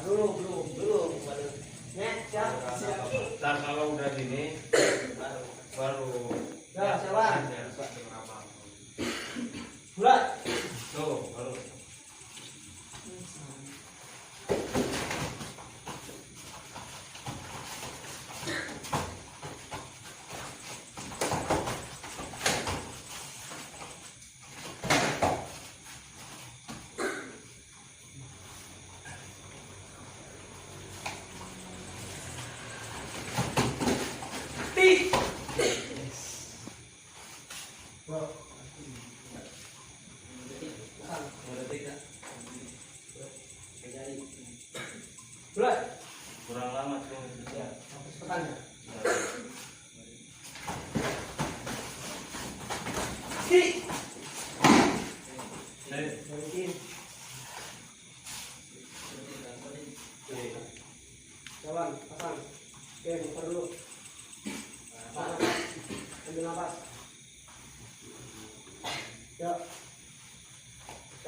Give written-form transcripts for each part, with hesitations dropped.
Dulu. Siap. Ntar kalau udah gini baru Ya, siapa? berapa? Bulat. Tuh, baru. Bulat. Kurang lama tuh. Ya, habis petanya. Balikin. Jalan, pasang. Oke, muter dulu. Pasang. Ambil nafas. Ya.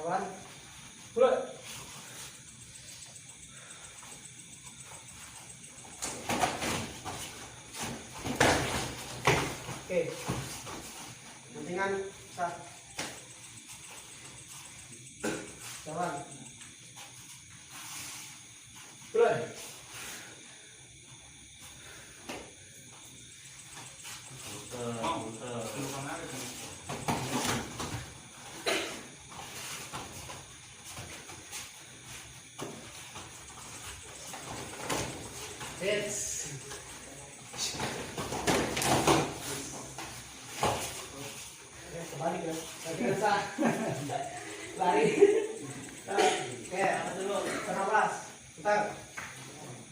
Jalan. Bulat. Oke. Pentingan sah. Jalan. Bulat. Hits. Kembali ya. Lagi sah. Lari. Oke, apa dulu? Bernapas. Bentar.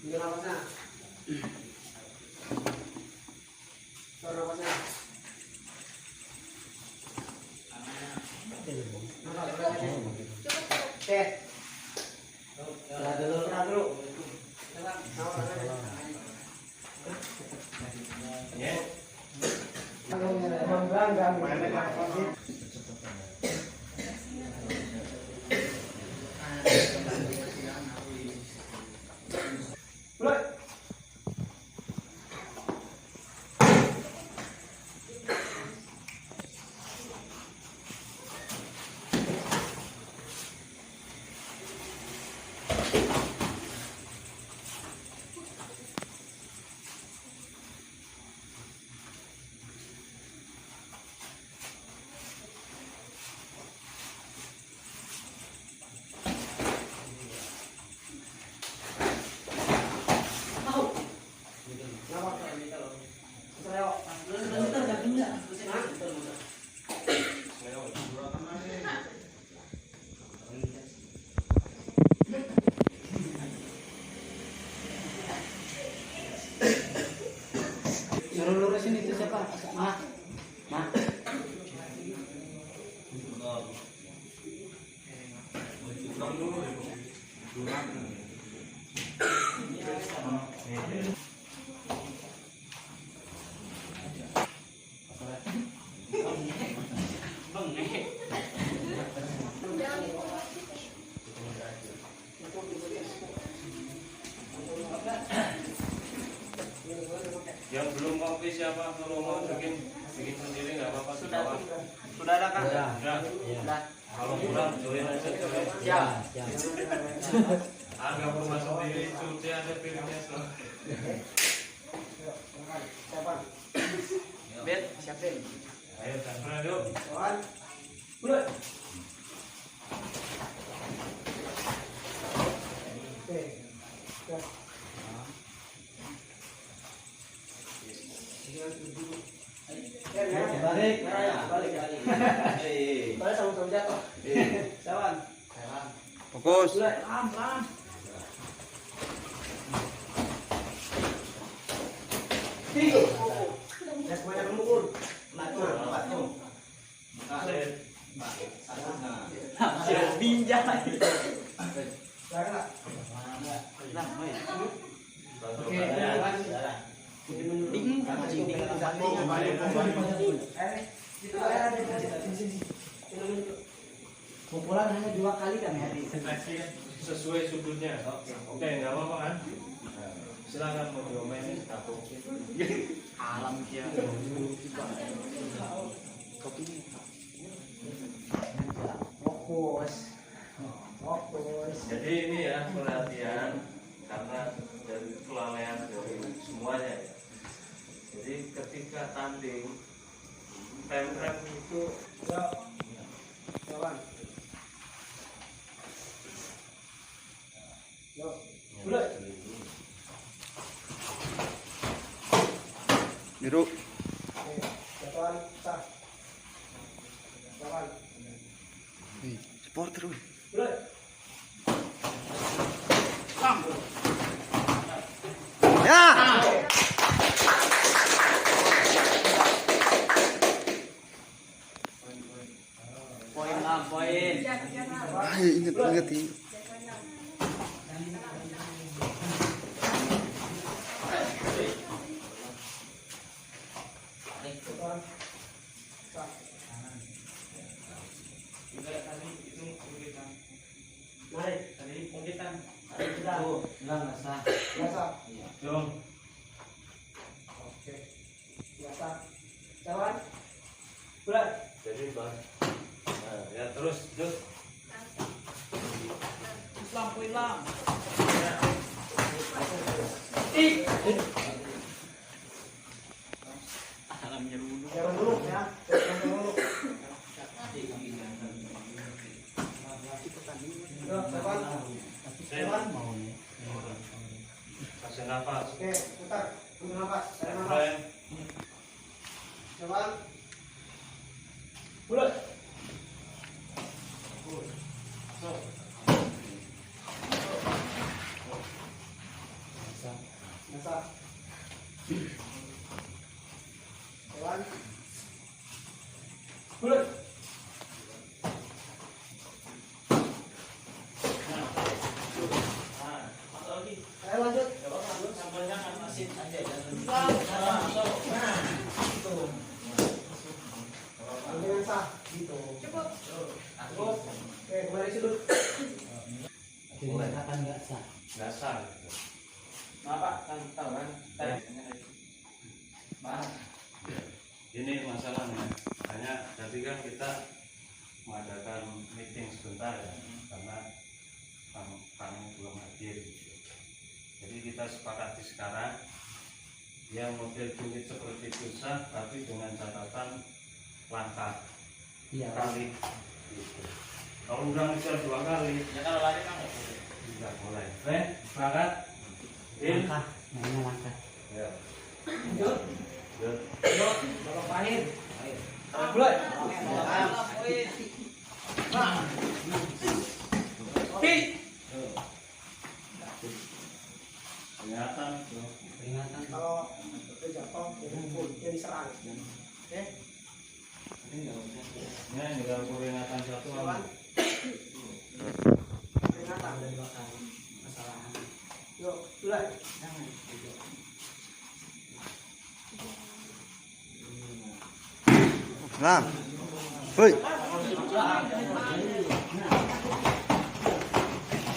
Ambil napasnya. Napasnya. Oke. Istirahat dulu. Ya. Suruh lurusin itu siapa? Ma. Yang belum kopi siapa? Kalau mau bikin sendiri nggak apa-apa. Sudah ada kan? Sudah. Kalau kurang join aja join. Ya. Agak rumah sendiri cuci ada piringnya so. Siapa? Bet, siapin. Ayo campur yuk. Kawan. Bulat. Oke. Balik. Balik sama jatuh. Jalan. Fokus. Pelan. Tiga. Ya semuanya memukul. Binjai. Pukulan hanya 2 kali kan ya? Sesuai sudutnya. Oke, nggak apa-apa kan? Silakan mau diomelin atau Alam kia. Fokus. Fokus. jadi ini ya perhatian karena dari kelalaian dari semuanya ya. Jadi ketika tanding rem itu Kawan. Mulai. Biru. Kawan, sah. Kawan. Supporter. Mulai. Ya. Poin lah, poin. Ingat ini. Mari, tadi pungkitan. Tuh, enggak sah. Biasa. dong. Oke. Biasa. Kawan. Mulai. Jadi bang, nah, ya terus. Lampu hilang. Alam nyeruduk. Jangan dulu ya. Jangan dulu. Kasih nafas. Oke, putar. Tunggu nafas. Saya nafas. Rem. Kawan. Mulai. Biasa. Kawan. Mulai. Ayo lanjut. Sambalnya kan asin aja jangan. Ambil sah gitu. Cukup. Oke, kembali sudut. Mulai. Akan enggak sah. Nggak sah. Kenapa? Kan tahu kan? Ini masalahnya. Hanya tadi kan kita mengadakan meeting sebentar ya, karena kamu belum hadir. Jadi kita sepakati sekarang yang model unit seperti itu sah, tapi dengan catatan langkah Iya. kali. Gitu. Kalau udah misal 2 kali, Ya kalau lari kan enggak boleh. tidak boleh. Berangkat. Langkah, mainnya langkah. Ya. Lanjut. Good. Yuk, Bapak Fahir. Mulai. Peringatan. Peringatan. Kalau jatuh, dia diserang. Oke. Ya, ini kalau peringatan satu Kawan. aman. Peringatan dari belakang. Kesalahan. Yuk, mulai. Nah. Hoi.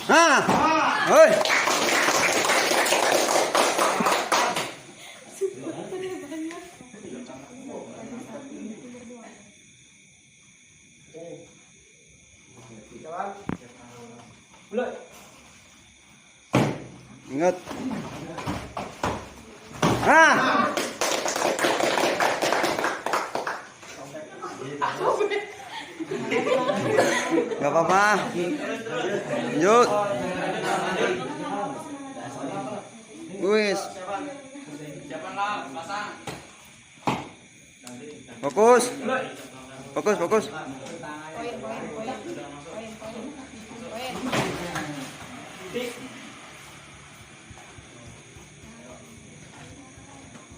Nah. Hoi. Kawan. Mulai. Ingat. Nah. Gak apa-apa. Lanjut. Wis. Fokus. Fokus, fokus.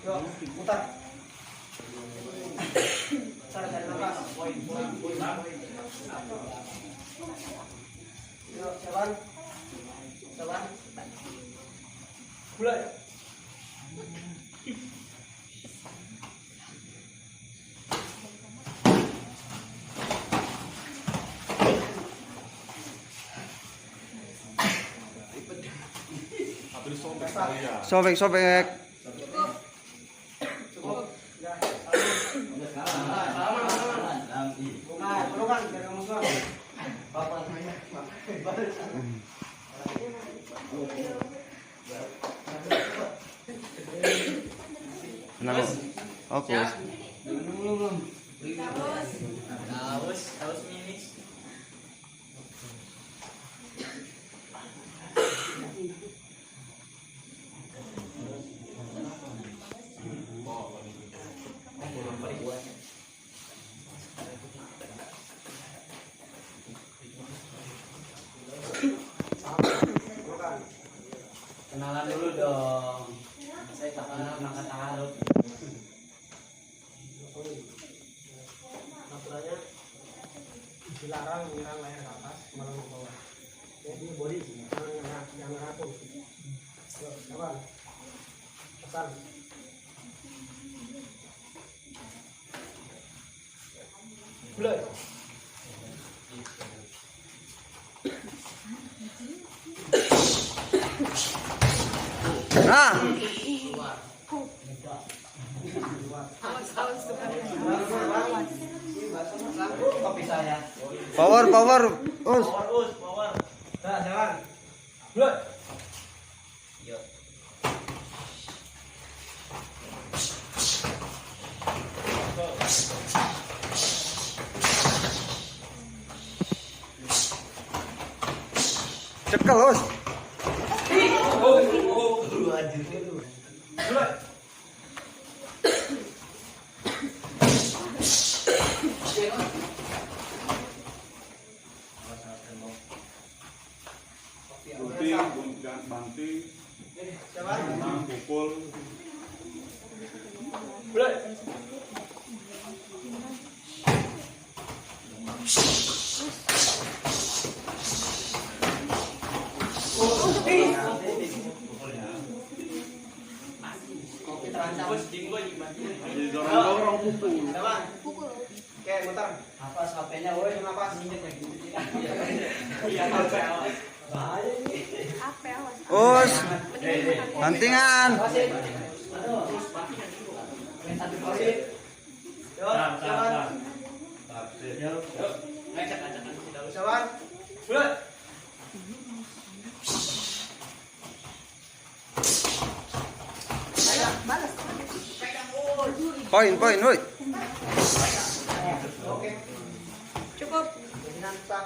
Yuk, putar. Cara cari nafas. Yuk, jalan. Jalan. Mulai. Sobek. Tenang. Fokus. Haus minus. Kenalan dulu dong. Saya kakak angkat taruh. Aturannya dilarang menyerang layar ke atas, malah ke bawah. Jadi body jangan ngatur. Yuk, kawan. Pesan. Mulai. Nah, Kopi saya. power. Us. Power. Dah, jalan. Mulai. Yuk. Cekel, Us. Mulai. Banting, Jalan. menang, pukul. Mulai. Kopi terancam. Jadi dorong pukul. Jalan. Oke, muter. Apa HP-nya woi? Napas. Minyak ya gitu. Iya, bahaya ini. Us. Bantingan. Jalan. Jalan. Mulai. Poin, woi. Oke. Cukup. Dengan tak.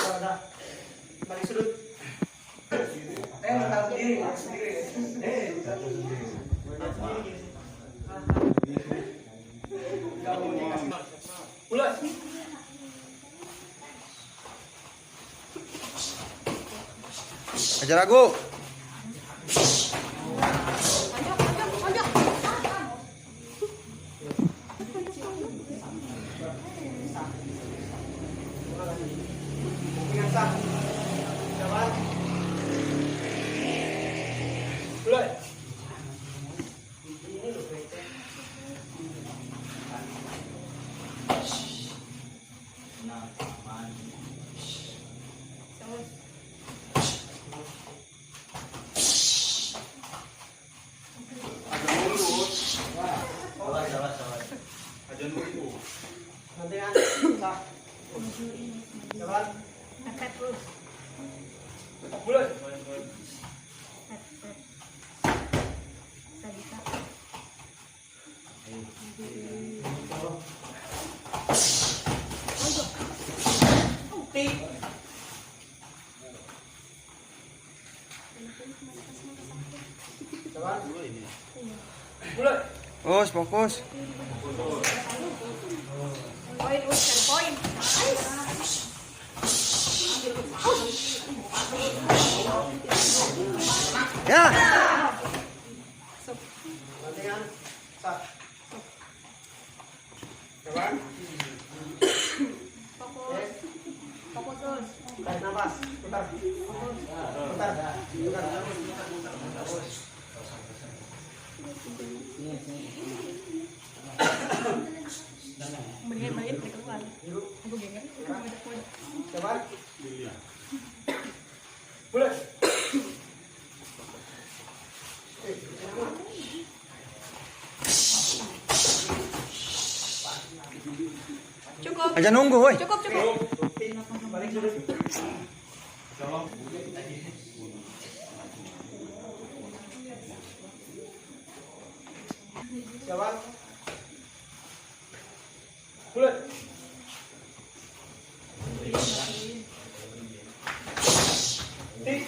Udah. Balik sudut. Taruh sendiri. Mulai. Ajar aku. Dengan tak. Jalan. Mulai. Aja nunggu. Nanti kan. Tak. Jalan. Mulai. Jalan. Mulai. Us, fokus. Poin. Ya. Nanti kan. Tak. Jalan. Fokus terus. Tarik nafas. Putar. Putar. Balik keluar. Aku gengar. Jalan. Mulai. Aja nunggu, woi. Cukup, cukup. Balik sudut. Tolong. Jawab. Bulat. Tik.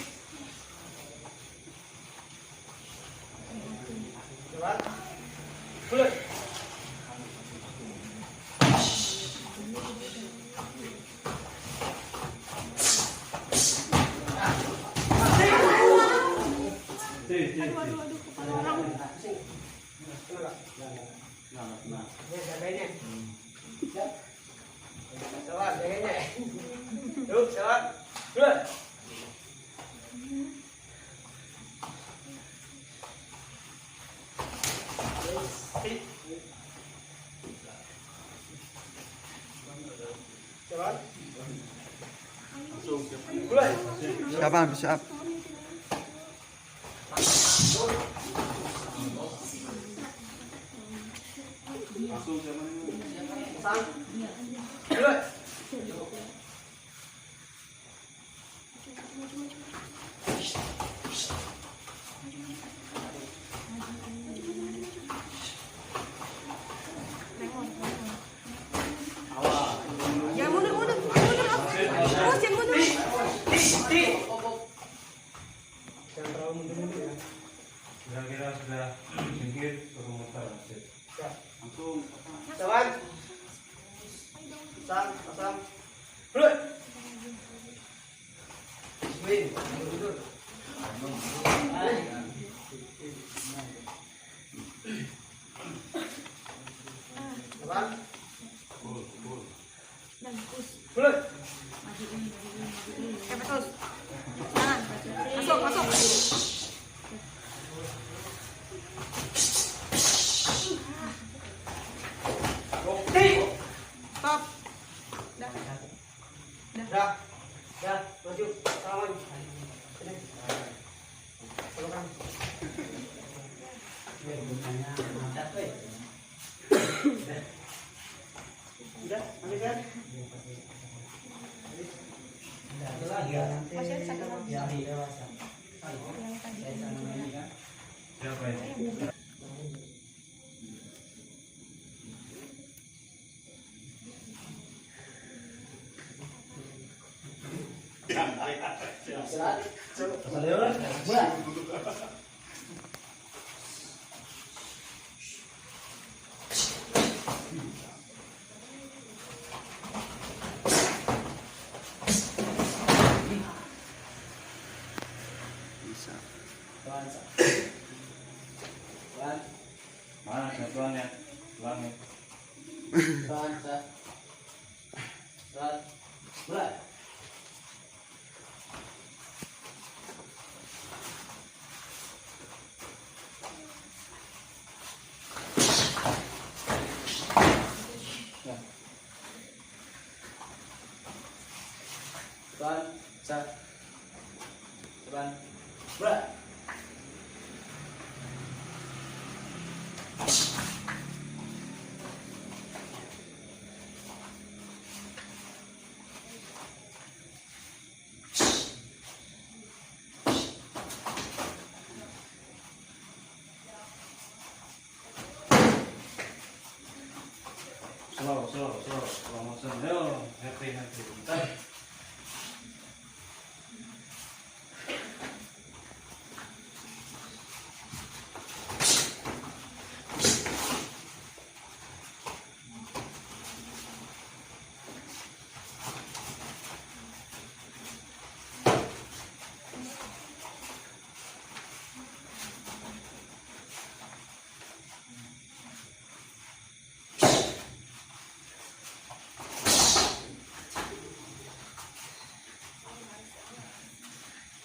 Jawab. Bulat. Aduh, kepala orang. Nah. Ya, jaganya. Jawab, jaganya. Yuk, jawab. Bulat. Tik. Jawab. Bulat. Siapa? Siap. Langsung siapa ini? Sang. Bulat. Jangan mundur, mundur. Terus jangan mundur. Tik. Jangan terlalu mundur-mundur ya. Kira-kira sudah minggir suruh muter. Ya. Langsung. Jawab. Sang, pasang. Bulat. Win, mundur. Jawab. Bulat. Terus. Jangan. Masuk, masuk. Tik. Stop. Dah. Dah. Dah, maju. Salaman. Sini. Pelukan. Udah, ambil kan? Masih ada satu lagi. Yang tadi. Siapa ini? Bisa. Mana satuannya? Ulangi. Bulat. Depan, sat. Depan. Bulat. Slow motion. Yo, happy. Bentar.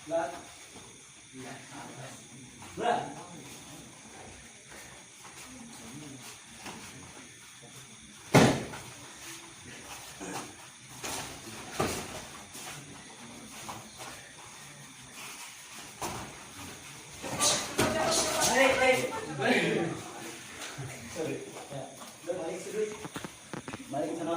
Bulat. Bulat. Balik sudut. Balik sana.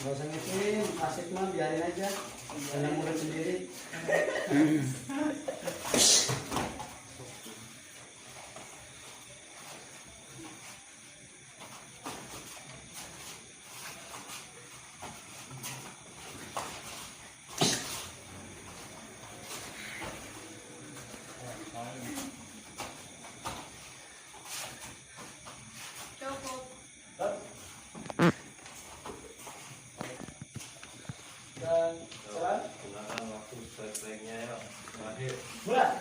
Gak usah ngitung, asik mah biarin aja. Jangan murid sendiri. Cukup. Dan jalan. Gunakan waktu sebaik-baiknya ya. Terakhir. Mulai.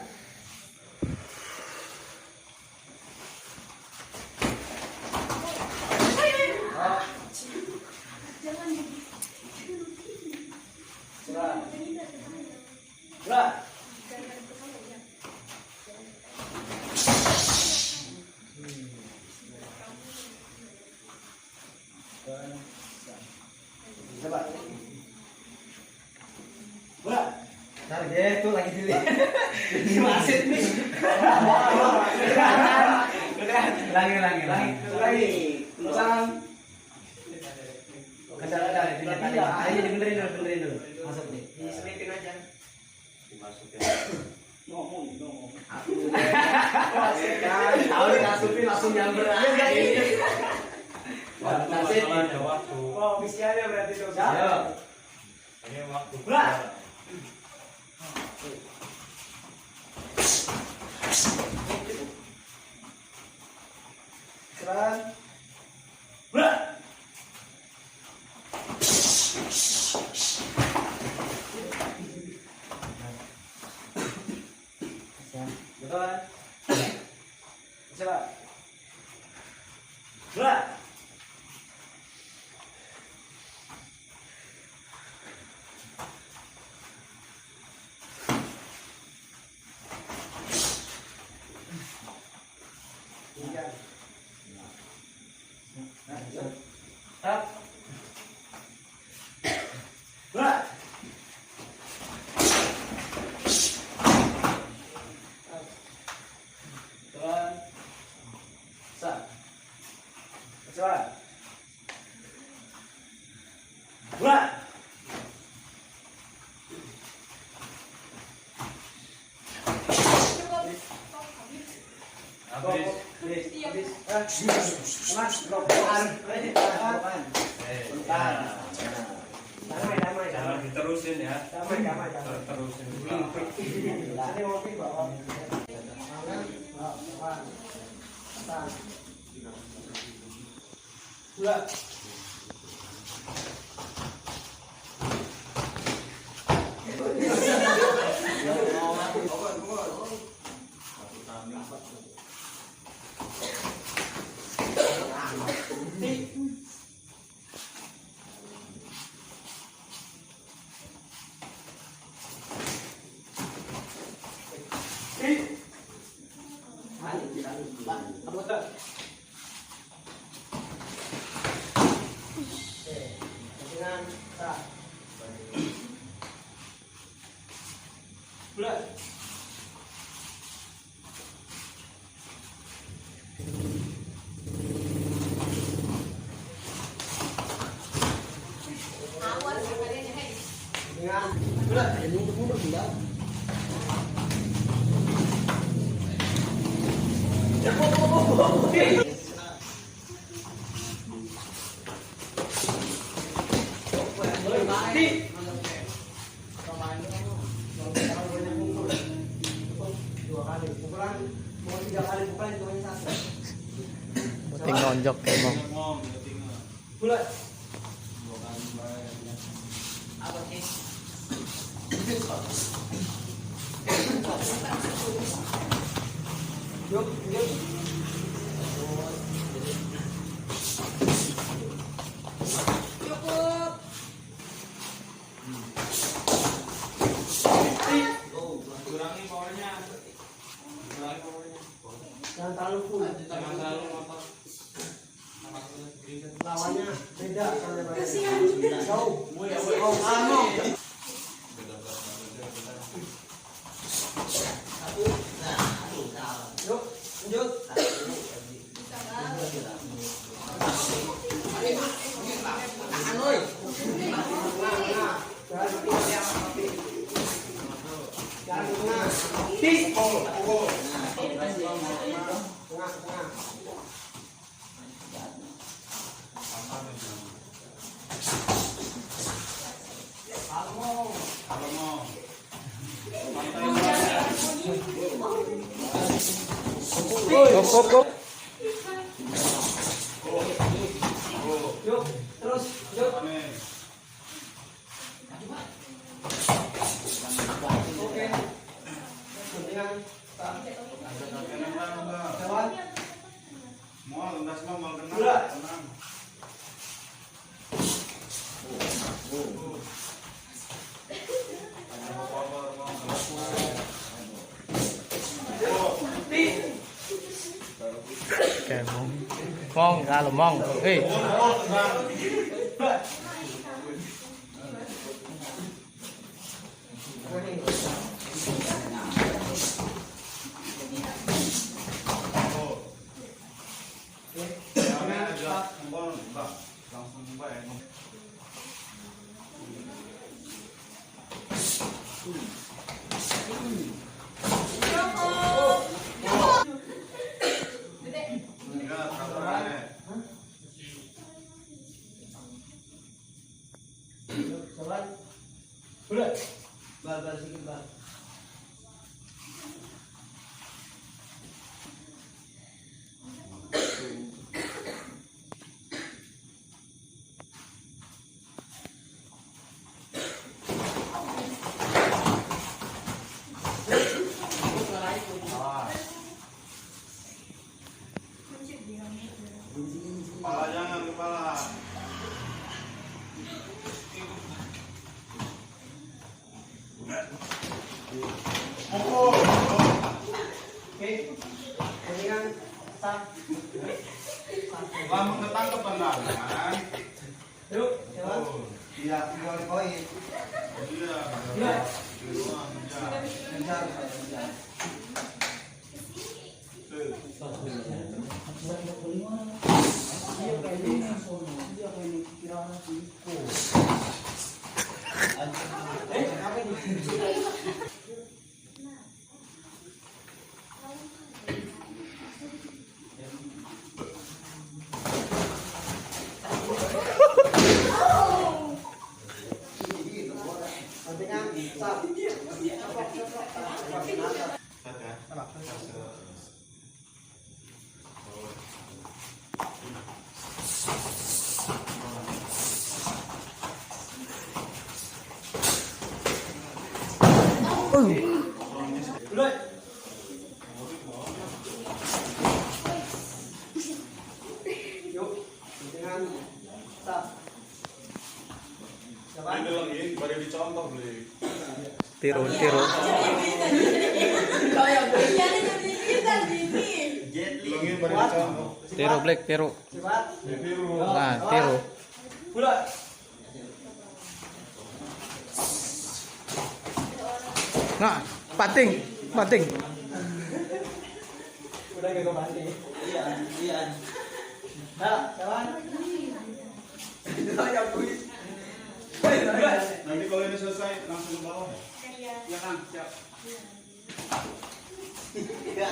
Jangan Jalan. Mulai. Coba. Mulai. Target tuh lagi dilihat. Ini wasit nih. Lagi. Ulang. Kendala ayo dibenerin dulu. Masuk nih. Diselipin aja. Dimasukin. Ngomong. Tahu dimasukin langsung nyamber aja. Waktu masalahnya waktu. Oh, ofisialnya berarti tuh. Ayo. Ini waktu. Mulai. Serang. Mulai. Betul. Coba. Mulai. Tap. Mulai. Turun. Sat. Coba. Mulai. cukup. Habis. Iya. Damai. Jangan diterusin ya. Damai. Terusin. Ini ngopi bawa. Tangan, depan. Atas. Gula. Bulan. Di. Dua kali pukulan, mau 3 kali pukulan itu hanya 1. Ting nonjok emang. Bulat. Yuk, yuk. Cukup. Kurangi powernya. Kurangi powernya. Jangan terlalu full. Jangan terlalu ngotot. Lawannya beda soalnya Pak. Kasihan. Jauh. Oh, anu. Yuk, lanjut. Kop. Yuk, terus, yuk. Oke. Kemudian, jalan. Mau lundas mau kena. Bulat. Tenang. Kemong. Mong, kalau mong. Langsung baik. Enggak, sabarannya. Jalan. Bulat. Bal sedikit bal. Kepala jangan kepala. Oke. Kemudian start. Lama ketangkep tendangan. Yuk, jalan. Iya, tinggal poin. Iya. Iya. Di ruang, iya. Kejar. Bulat. Yuk, dengan start. Jalan. Ini lagi, baru dicontoh beli. Tiru. Lagi baru dicontoh. Tiru, Black, tiru. Cepat. Ditiru. Nah, tiru. Bulat. Nah, pating. Udah gak kembali. Iya. Nah, jalan. Yang kuis. Nanti kalau ini selesai langsung ke bawah. Ya kan, siap. Iya.